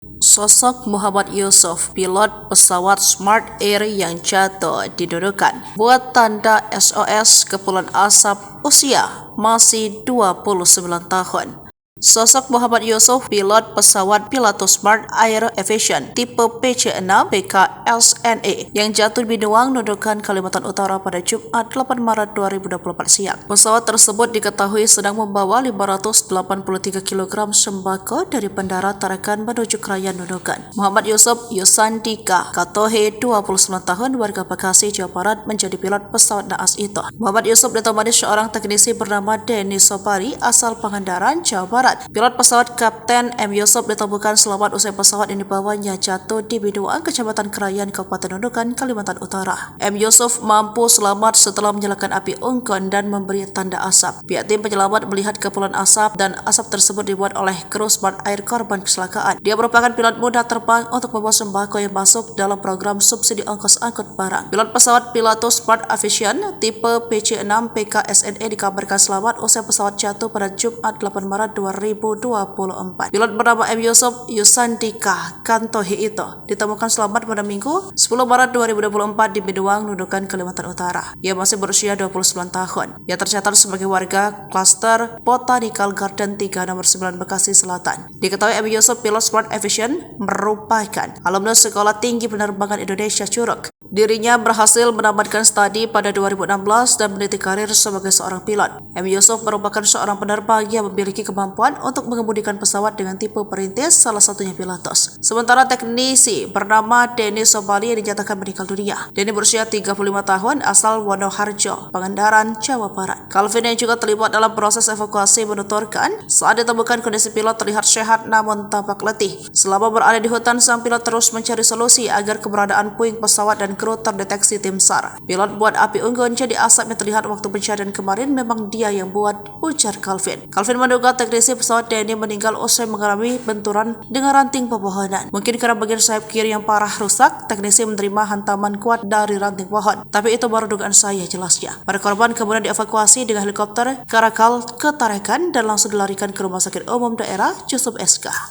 Sosok Muhammad Yusuf, pilot pesawat Smart Air yang jatuh didudukan buat tanda SOS Kepulan Asap, usia masih 29 tahun. Sosok Muhammad Yusuf, pilot pesawat Pilatus Smart Air Aviation tipe PC-6 PKSNE yang jatuh di Binuang, Nunukan, Kalimantan Utara pada Jumat 8 Maret 2024 siang. Pesawat tersebut diketahui sedang membawa 583 kg sembako dari Bandara Tarakan menuju Krayan Nunukan. Muhammad Yusuf Yusandika Katohe, 29 tahun, warga Bekasi, Jawa Barat, menjadi pilot pesawat naas itu. Muhammad Yusuf ditemani seorang teknisi bernama Denny Sobari asal Pangandaran, Jawa Barat. Pilot pesawat Kapten M. Yusuf ditemukan selamat usai pesawat yang dibawanya jatuh di Binuang, Kecamatan Krayan, Kabupaten Nunukan, Kalimantan Utara. M. Yusuf mampu selamat setelah menyalakan api unggun dan memberi tanda asap. Pihak tim penyelamat melihat kepulan asap dan asap tersebut dibuat oleh kru Smart Air korban kecelakaan. Dia merupakan pilot muda terbang untuk membawa sembako yang masuk dalam program subsidi ongkos angkut barang. Pilot pesawat Pilatus Smart Aviation tipe PC-6 PKSNE dikabarkan selamat usai pesawat jatuh pada Jumat 8 Maret 2024. Pilot bernama M. Yusuf Yusandika Katohe itu ditemukan selamat pada Minggu 10 Maret 2024 di Binuang, Nunukan, Kalimantan Utara. Ia masih berusia 29 tahun. Ia tercatat sebagai warga klaster Botanical Garden 3 nomor 9 Bekasi Selatan. Diketahui M. Yusuf, pilot Smart Aviation, merupakan alumnus Sekolah Tinggi Penerbangan Indonesia Curug. Dirinya berhasil menamatkan studi pada 2016 dan meniti karir sebagai seorang pilot. M. Yusuf merupakan seorang penerbang yang memiliki kemampuan untuk mengemudikan pesawat dengan tipe perintis, salah satunya Pilatus. Sementara teknisi bernama Denny Sobari dinyatakan meninggal dunia. Denny berusia 35 tahun, asal Wonoharjo, Pangandaran, Jawa Barat. Calvin yang juga terlibat dalam proses evakuasi menuturkan, saat ditemukan kondisi pilot terlihat sehat namun tampak letih. Selama berada di hutan, sang pilot terus mencari solusi agar keberadaan puing pesawat dan kru terdeteksi tim SAR. Pilot buat api unggun jadi asap yang terlihat waktu pencarian kemarin memang dia yang buat, ujar Calvin. Calvin menduga teknisi pesawat Denny meninggal usai mengalami benturan dengan ranting pepohonan. Mungkin karena bagian sayap kiri yang parah rusak, teknisi menerima hantaman kuat dari ranting pohon. Tapi itu baru dugaan saya, jelasnya. Para korban kemudian dievakuasi dengan helikopter Karakal ke Tarakan dan langsung dilarikan ke Rumah Sakit Umum Daerah Jusuf SK.